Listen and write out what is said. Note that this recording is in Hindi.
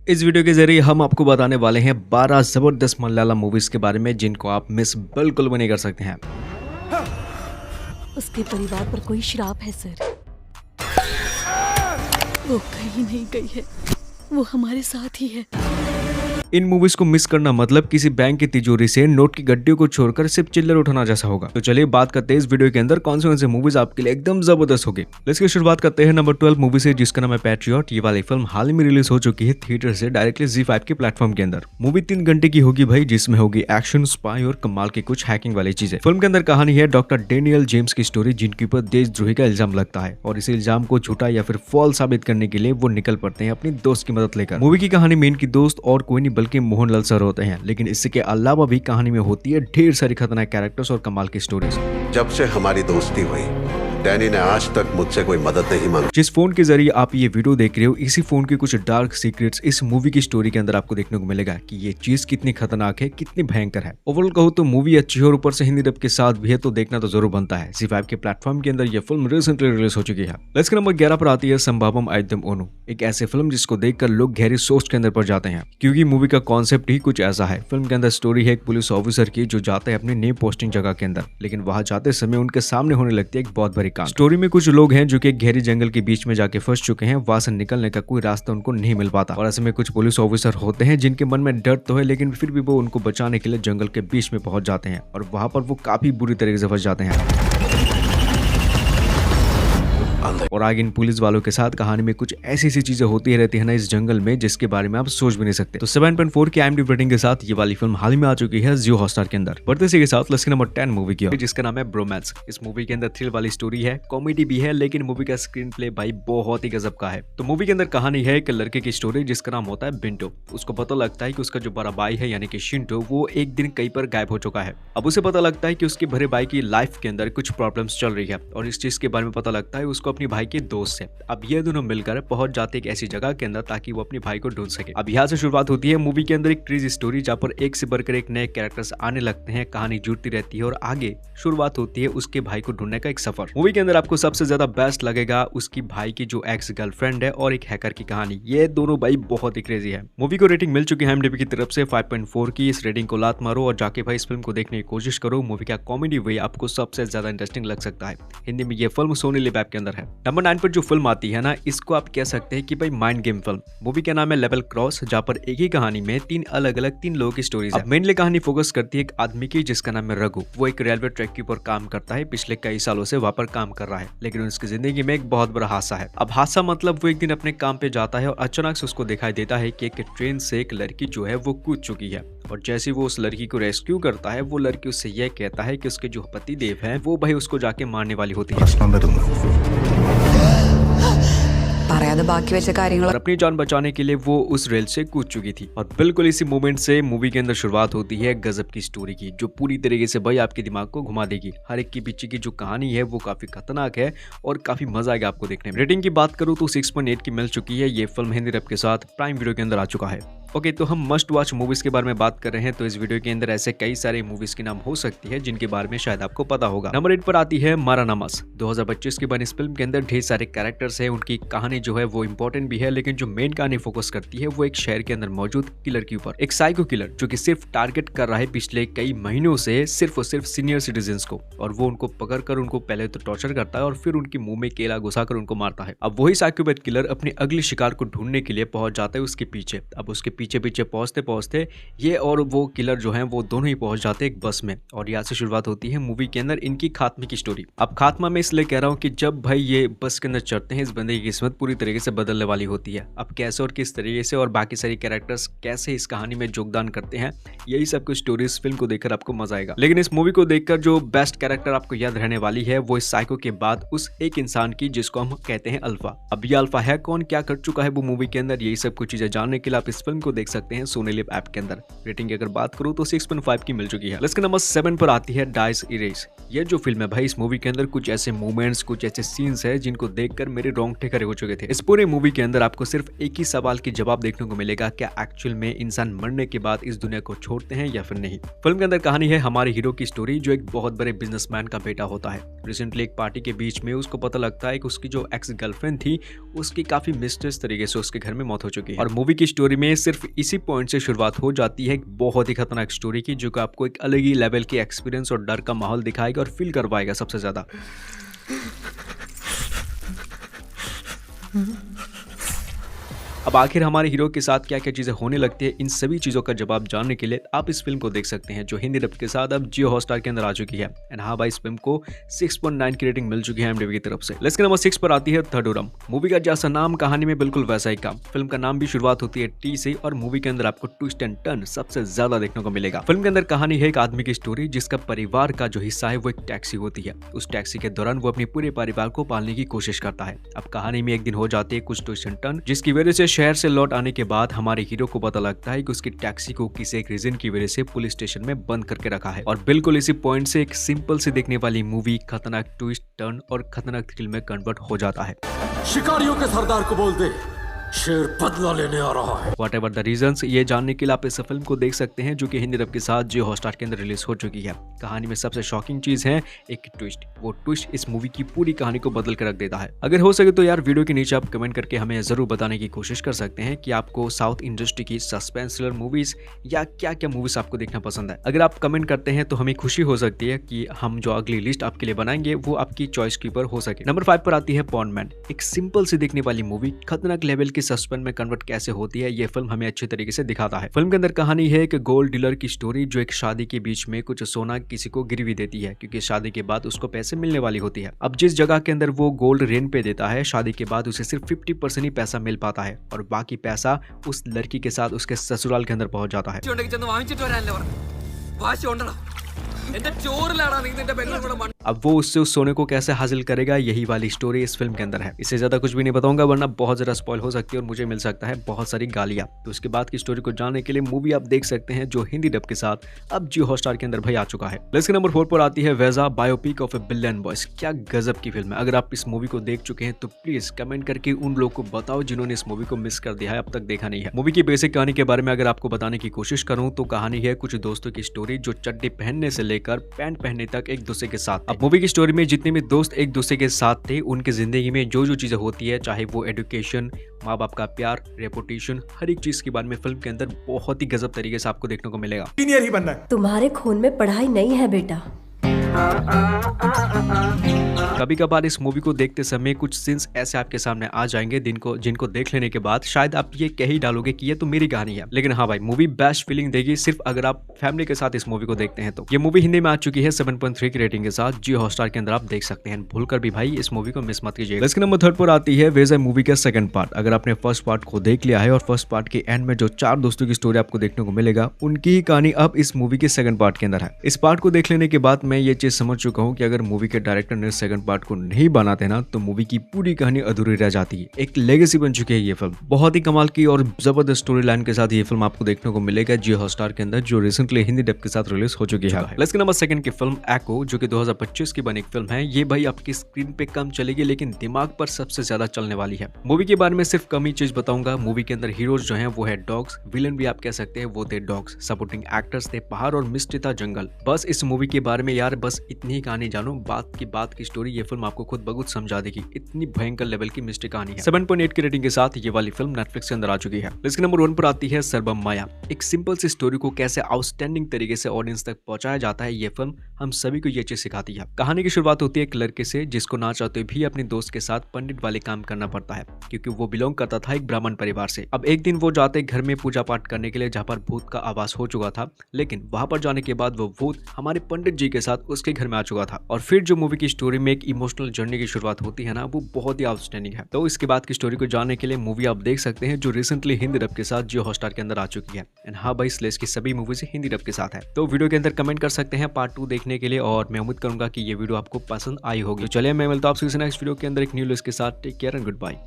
इस वीडियो के जरिए हम आपको बताने वाले हैं 12 जबरदस्त मलयालम मूवीज के बारे में जिनको आप मिस बिल्कुल भी नहीं कर सकते हैं। उसके परिवार पर कोई श्राप है सर। वो कहीं नहीं गई है, वो हमारे साथ ही है। इन मूवीज को मिस करना मतलब किसी बैंक की तिजोरी से नोट की गड्डियों को छोड़कर सिर्फ चिल्लर उठाना जैसा होगा। तो चलिए बात करते हैं इस वीडियो के अंदर कौन से मूवीज आपके लिए एकदम जबरदस्त होगी। इसकी शुरुआत करते हैं नंबर 12 मूवी से, जिसका नाम है पैट्रियट। ये वाली फिल्म हाल ही में रिलीज हो चुकी है थिएटर से डायरेक्टली ZEE5 के प्लेटफॉर्म के अंदर। मूवी 3 घंटे की होगी भाई, जिसमें होगी एक्शन, स्पाई और कमाल की कुछ हैकिंग वाली चीजें। फिल्म के अंदर कहानी है डॉक्टर डेनियल जेम्स की स्टोरी, जिनके ऊपर देशद्रोही का इल्जाम लगता है और इस इल्जाम को झूठा या फिर फॉल्स साबित करने के लिए वो निकल पड़ते हैं अपनी दोस्त की मदद लेकर। मूवी की कहानी में इनकी दोस्त और कोई नहीं बल्कि मोहनलाल सर होते हैं, लेकिन इसके अलावा भी कहानी में होती है ढेर सारी खतरनाक कैरेक्टर्स और कमाल की स्टोरीज। जब से हमारी दोस्ती हुई, डैनी ने आज तक मुझसे कोई मदद नहीं मांगी। जिस फोन के जरिए आप ये वीडियो देख रहे हो, इसी फोन के कुछ डार्क सीक्रेट्स इस मूवी की स्टोरी के अंदर आपको देखने को मिलेगा कि ये चीज कितनी खतरनाक है, कितनी भयंकर है। ओवरऑल कहूँ तो मूवी अच्छी है और ऊपर से हिंदी डब के साथ भी है, तो देखना तो जरूर बनता है। ZEE5 के प्लेटफॉर्म के अंदर ये फिल्म रिसेंटली रिलीज हो चुकी है। इसके नंबर 11 पर आती है संभावम आयुधम ओनु, एक ऐसी फिल्म जिसको देखकर लोग गहरी सोच के अंदर पड़ जाते हैं, क्योंकि मूवी का कॉन्सेप्ट ही कुछ ऐसा है। फिल्म के अंदर स्टोरी है एक पुलिस ऑफिसर की जो जाता है अपनी नई पोस्टिंग जगह के अंदर, लेकिन वहां जाते समय उनके सामने होने लगती है एक बहुत बड़ी कांड। स्टोरी में कुछ लोग हैं जो कि एक गहरी जंगल के बीच में जाके फंस चुके हैं, वहां से निकलने का कोई रास्ता उनको नहीं मिल पाता। और ऐसे में कुछ पुलिस ऑफिसर होते हैं जिनके मन में डर तो है, लेकिन फिर भी वो उनको बचाने के लिए जंगल के बीच में पहुंच जाते हैं और वहां पर वो काफी बुरी तरीके से फंस जाते हैं। और आगे इन पुलिस वालों के साथ कहानी में कुछ ऐसी सी चीजें होती रहती है ना इस जंगल में, जिसके बारे में आप सोच भी नहीं सकते। तो 7.4 की IMDb रेटिंग के साथ ये वाली फिल्म हाल ही में आ चुकी है जियो हॉटस्टार के अंदर। बढ़ते इसी के साथ लिस्ट नंबर 10 मूवी की, जिसका नाम है ब्रोमैंस। इस मूवी के अंदर थ्रिल वाली स्टोरी है, कॉमेडी भी है, लेकिन मूवी का स्क्रीन प्ले भाई बहुत ही गजब का है। तो मूवी के अंदर कहानी है एक लड़के की स्टोरी जिसका नाम होता है बिंटो। उसको पता लगता है कि उसका जो बड़ा भाई है यानी कि शिंटो, वो एक दिन कहीं पर गायब हो चुका है। अब उसे पता लगता है कि उसके बड़े भाई की लाइफ के अंदर कुछ प्रॉब्लम्स चल रही है, और इस चीज के बारे में पता लगता है उसको अपनी भाई के दोस्त से। अब ये दोनों मिलकर पहुंच जाते एक ऐसी जगह के अंदर ताकि वो अपने भाई को ढूंढ सके। अब यहाँ से शुरुआत होती है मूवी के अंदर एक क्रेजी स्टोरी, जहाँ पर एक से बढ़कर एक नए कैरेक्टर्स आने लगते हैं, कहानी जुड़ती रहती है और आगे शुरुआत होती है उसके भाई को ढूंढने का एक सफर। मूवी के अंदर आपको सबसे ज्यादा बेस्ट लगेगा उसकी भाई की जो एक्स गर्लफ्रेंड है और एक हैकर की कहानी। ये दोनों भाई बहुत ही क्रेजी है। मूवी को रेटिंग मिल चुकी है IMDb की तरफ से 5.4 की। इस रेटिंग को लात मारो और जाके भाई इस फिल्म को देखने की कोशिश करो। मूवी का कॉमेडी वे आपको सबसे ज्यादा इंटरेस्टिंग लग सकता है। हिंदी में ये फिल्म सोनी लिव ऐप के अंदर है। नंबर 9 पर जो फिल्म आती है ना, इसको आप कह सकते हैं कि भाई माइंड गेम फिल्म। मूवी का नाम है लेवल क्रॉस, जहाँ पर एक ही कहानी में 3 अलग अलग 3 लोगों की स्टोरीज है। मेनली कहानी फोकस करती है एक आदमी की जिसका नाम है रघु। वो एक रेलवे ट्रैक के ऊपर काम करता है, पिछले कई सालों से वहाँ पर काम कर रहा है, लेकिन उसकी जिंदगी में एक बहुत बड़ा हादसा है। अब हादसा मतलब वो एक दिन अपने काम पे जाता है और अचानक से उसको दिखाई देता है कि एक ट्रेन से एक लड़की जो है वो कूद चुकी है, और जैसे वो उस लड़की को रेस्क्यू करता है, वो लड़की उससे यह कहता है कि उसके जो पति देव है वो भाई उसको जाके मारने वाली होती है और अपनी जान बचाने के लिए वो उस रेल से कूद चुकी थी। और बिल्कुल इसी मोमेंट से मूवी के अंदर शुरुआत होती है गजब की स्टोरी की, जो पूरी तरीके से भाई आपके दिमाग को घुमा देगी। हर एक के पीछे की जो कहानी है वो काफी खतरनाक है और काफी मजा आएगा आपको देखने में। रेटिंग की बात करूँ तो 6.8 की मिल चुकी है। ये फिल्म हिंदी डब के साथ प्राइम वीडियो के अंदर आ चुका है। ओके, तो हम मस्ट वॉच मूवीज के बारे में बात कर रहे हैं, तो इस वीडियो के अंदर ऐसे कई सारे मूवीज के नाम हो सकती है जिनके बारे में शायद आपको पता होगा। नंबर 8 पर आती है मारा नमस। 2025 के बनी इस फिल्म के अंदर ढेर सारे कैरेक्टर्स हैं, उनकी कहानी जो है वो इंपॉर्टेंट भी है, लेकिन जो मेन कहानी फोकस करती है वो एक शहर के अंदर मौजूद किलर के ऊपर। एक साइको किलर जो कि सिर्फ टारगेट कर रहा है पिछले कई महीनों से सिर्फ और सिर्फ सीनियर सिटीजन्स को, और वो उनको पकड़कर उनको पहले तो टॉर्चर करता है और फिर उनके मुंह में केला घुसाकर उनको मारता है। अब वही साइकोपैथ किलर अपने अगले शिकार को ढूंढने के लिए पहुंच जाता है उसके पीछे। अब उसके पीछे पीछे पहुंचते ये और वो किलर जो हैं वो दोनों ही पहुंच जाते हैं एक बस में, और यहाँ से शुरुआत होती है मूवी के अंदर इनकी खात्मे की स्टोरी। अब खात्मा में इसलिए कह रहा हूँ कि जब भाई ये बस के अंदर चढ़ते हैं, इस बंदे की किस्मत पूरी तरीके से बदलने वाली होती है। अब कैसे और किस तरीके से और बाकी सारी कैरेक्टर्स कैसे इस कहानी में योगदान करते हैं, यही सब कुछ स्टोरी इस फिल्म को देखकर आपको मजा आएगा। लेकिन इस मूवी को देखकर जो बेस्ट कैरेक्टर आपको याद रहने वाली है वो इस साइको के बाद उस एक इंसान की जिसको हम कहते हैं अल्फा। अब ये अल्फा है कौन, क्या कर चुका है वो मूवी के अंदर, यही सब कुछ चीजें जानने के लिए आप इस फिल्म को देख सकते हैं सोनी लिव ऐप के अंदर। रेटिंग की अगर बात करूं तो 6.5 की मिल चुकी है। लिस्ट के नंबर 7 पर आती है डाइस इरेज। ये जो फिल्म है भाई, इस मूवी के अंदर कुछ ऐसे मूवमेंट्स, कुछ ऐसे सीन्स है जिनको देखकर मेरे रोंगटे खड़े हो चुके थे। इस पूरे मूवी के अंदर आपको सिर्फ एक ही सवाल की जवाब देखने को मिलेगा, क्या एक्चुअल में इंसान मरने के बाद इस दुनिया को छोड़ते हैं या फिर नहीं। फिल्म के अंदर कहानी है हमारे हीरो की स्टोरी, जो एक बहुत बड़े बिजनेसमैन का बेटा होता है। रिसेंटली एक पार्टी के बीच में उसको पता लगता है कि उसकी जो एक्स गर्लफ्रेंड थी उसकी काफी मिस्टीरियस तरीके से उसके घर में मौत हो चुकी है। और मूवी की स्टोरी में सिर्फ इसी पॉइंट से शुरुआत हो जाती है एक बहुत ही खतरनाक स्टोरी की, जो कि आपको एक अलग ही लेवल की एक्सपीरियंस और डर का माहौल दिखाएगा और फील करवाएगा सबसे ज्यादा। अब आखिर हमारे हीरो के साथ क्या क्या चीजें होने लगती है, इन सभी चीजों का जवाब जानने के लिए आप इस फिल्म को देख सकते हैं, जो हिंदी डब के साथ अब जियो हॉटस्टार के अंदर आ चुकी है। एंड हाँ भाई, इस फिल्म को 6.9 की रेटिंग मिल चुकी है IMDb की तरफ से। लिस्ट के नंबर 6 पर आती है थर्डोरम। मूवी का जैसा नाम, कहानी में बिल्कुल वैसा ही काम। फिल्म का नाम भी शुरुआत होती है टी से, और मूवी के अंदर आपको ट्विस्ट एंड टर्न सबसे ज्यादा देखने को मिलेगा। फिल्म के अंदर कहानी है एक आदमी की स्टोरी, जिसका परिवार का जो हिस्सा है वो एक टैक्सी होती है। उस टैक्सी के दौरान वो अपने पूरे परिवार को पालने की कोशिश करता है। अब कहानी में एक दिन हो जाती है कुछ ट्विस्ट एंड टर्न, जिसकी वजह से शहर से लौट आने के बाद हमारे हीरो को पता लगता है कि उसकी टैक्सी को किसी एक रीजन की वजह से पुलिस स्टेशन में बंद करके रखा है। और बिल्कुल इसी पॉइंट से एक सिंपल से देखने वाली मूवी खतरनाक ट्विस्ट टर्न और खतरनाक थ्रिल में कन्वर्ट हो जाता है। शिकारियों के सरदार को बोल दे, शेर बदला लेने आ रहा है। वॉट एवर द रीजंस, ये जानने के लिए आप इस फिल्म को देख सकते हैं, जो कि हिंदी डब के साथ जियो हॉटस्टार के अंदर रिलीज हो चुकी है। कहानी में सबसे शॉकिंग चीज है एक ट्विस्ट। वो ट्विस्ट इस मूवी की पूरी कहानी को बदल कर रख देता है। अगर हो सके तो यार वीडियो के नीचे आप कमेंट करके हमें जरूर बताने की कोशिश कर सकते हैं कि आपको साउथ इंडस्ट्री की सस्पेंस थ्रिलर मूवीज या क्या क्या मूवीज आपको देखना पसंद है। अगर आप कमेंट करते हैं तो हमें खुशी हो सकती है कि हम जो अगली लिस्ट आपके लिए बनाएंगे वो आपकी चॉइस के ऊपर हो सके। नंबर 5 पर आती है पॉन्डमैन। एक सिंपल से देखने वाली मूवी खतरनाक लेवल की सस्पेंस में कन्वर्ट कैसे होती है, ये फिल्म हमें अच्छे तरीके से दिखाता है। फिल्म के अंदर कहानी है एक गोल्ड डीलर की स्टोरी, जो एक शादी के बीच में कुछ सोना किसी को गिरवी देती है, क्योंकि शादी के बाद उसको पैसे मिलने वाली होती है। अब जिस जगह के अंदर वो गोल्ड रेंट पे देता है, शादी के बाद उसे सिर्फ 50% ही पैसा मिल पाता है, और बाकी पैसा उस लड़की के साथ उसके ससुराल के अंदर पहुंच जाता है। अब वो उससे उस सोने को कैसे हासिल करेगा, यही वाली स्टोरी इस फिल्म के अंदर है। इससे ज्यादा कुछ भी नहीं बताऊंगा, वरना बहुत ज्यादा स्पॉइल हो सकती है और मुझे मिल सकता है बहुत सारी गालियां। तो इसके बाद की स्टोरी को जानने के लिए मूवी आप देख सकते हैं, जो हिंदी डब के साथ अब जियो हॉटस्टार के अंदर भाई आ चुका है। लिस्ट के नंबर 4 पर आती है वेजा, biopic of a billion boys. क्या गजब की फिल्म है। अगर आप इस मूवी को देख चुके हैं तो प्लीज कमेंट करके उन लोगों को बताओ जिन्होंने इस मूवी को मिस कर दिया है, अब तक देखा नहीं है। मूवी की बेसिक कहानी के बारे में अगर आपको बताने की कोशिश करूं तो कहानी है कुछ दोस्तों की स्टोरी, जो चड्डी पहनने से लेकर पैंट पहनने तक एक दूसरे के साथ। अब मूवी की स्टोरी में जितने भी दोस्त एक दूसरे के साथ थे, उनकी जिंदगी में जो जो चीजें होती है, चाहे वो एजुकेशन, माँ बाप का प्यार, रेपुटेशन, हर एक चीज के बारे में फिल्म के अंदर बहुत ही गजब तरीके से आपको देखने को मिलेगा। इंजीनियर ही बनना है। तुम्हारे खून में पढ़ाई नहीं है बेटा। कभी कभार इस मूवी को देखते समय कुछ सीन्स ऐसे आपके सामने आ जाएंगे जिनको देख लेने के बाद शायद आप ये कह ही डालोगे कि ये तो मेरी कहानी है। लेकिन हाँ भाई, मूवी बेस्ट फीलिंग देगी सिर्फ अगर आप फैमिली के साथ इस मूवी को देखते हैं। तो ये मूवी हिंदी में आ चुकी है 7.3 की रेटिंग के साथ, जियो हॉटस्टार के अंदर आप देख सकते हैं। भूलकर भी भाई इस मूवी को मिस मत कीजिए। इसके नंबर 3 पर आती है वेजा मूवी का सेकंड पार्ट। अगर आपने फर्स्ट पार्ट को देख लिया है और फर्स्ट पार्ट के एंड में जो 4 दोस्तों की स्टोरी आपको देखने को मिलेगा, उनकी ही कहानी अब इस मूवी के सेकंड पार्ट के अंदर है। इस पार्ट को देख लेने के बाद मैं ये चीज समझ चुका हूँ कि अगर मूवी के डायरेक्टर ने सेकंड पार्ट को नहीं बनाते ना, तो मूवी की पूरी कहानी अधूरी रह जाती है। एक लेगेसी बन चुकी है ये फिल्म। बहुत ही कमाल की और जबरदस्त स्टोरी लाइन के साथ ये फिल्म आपको देखने को मिलेगा जियो हॉटस्टार के अंदर, जो रिसेंटली हिंदी डब के साथ रिलीज हो चुकी है। इसके नंबर 2 की फिल्म एको, जो कि 2025 की बनी फिल्म है। ये भाई आपकी स्क्रीन पे कम चलेगी, लेकिन दिमाग पर सबसे ज्यादा चलने वाली है। मूवी के बारे में सिर्फ कम ही चीज बताऊंगा। मूवी के अंदर हीरोज जो है वो है डॉग्स, विलन भी आप कह सकते हैं वो थे डॉग्स, सपोर्टिंग एक्टर्स थे पहाड़ और मिस्ट्री था जंगल। बस इस मूवी के बारे में यार बस इतनी ही कहानी जानो, बात की स्टोरी ये फिल्म आपको खुद बखुद समझा देगी। इतनी भयंकर लेवल की मिस्ट्री कहानी है। 7.8 की रेटिंग के साथ ये वाली फिल्म नेटफ्लिक्स के अंदर आ चुकी है। इसके नंबर 1 पर आती है सर्वम माया। एक सिंपल सी स्टोरी को कैसे आउटस्टैंडिंग तरीके से ऑडियंस तक पहुंचाया जाता है, ये फिल्म हम सभी को ये चीज सिखाती है। कहानी की शुरुआत होती है एक लड़के से, जिसको ना चाहते भी अपने दोस्त के साथ पंडित वाले काम करना पड़ता है, क्योंकि वो बिलोंग करता था एक ब्राह्मण परिवार से। अब एक दिन वो जाते घर में पूजा पाठ करने के लिए, जहाँ पर भूत का आवास हो चुका था, लेकिन वहां पर जाने के बाद वो भूत हमारे पंडित जी के साथ उसके घर में आ चुका था। और फिर जो मूवी की स्टोरी में एक इमोशनल जर्नी की शुरुआत होती है ना, वो बहुत ही आउटस्टैंडिंग है। तो इसके बाद की स्टोरी को जानने के लिए मूवी आप देख सकते हैं, जो रिसेंटली हिंदी डब के साथ जियो हॉटस्टार के अंदर आ चुकी है। एंड हाँ भाई, स्लेस की सभी मूवीज हिंदी डब के साथ है। तो वीडियो के अंदर कमेंट कर सकते हैं पार्ट 2 देखने के लिए, और मैं उम्मीद करूंगा कि ये वीडियो आपको पसंद आई होगी। तो चलिए मैं मिलता हूं आपसे नेक्स्ट वीडियो के अंदर एक न्यू लिस्ट के साथ। Take care and good bye.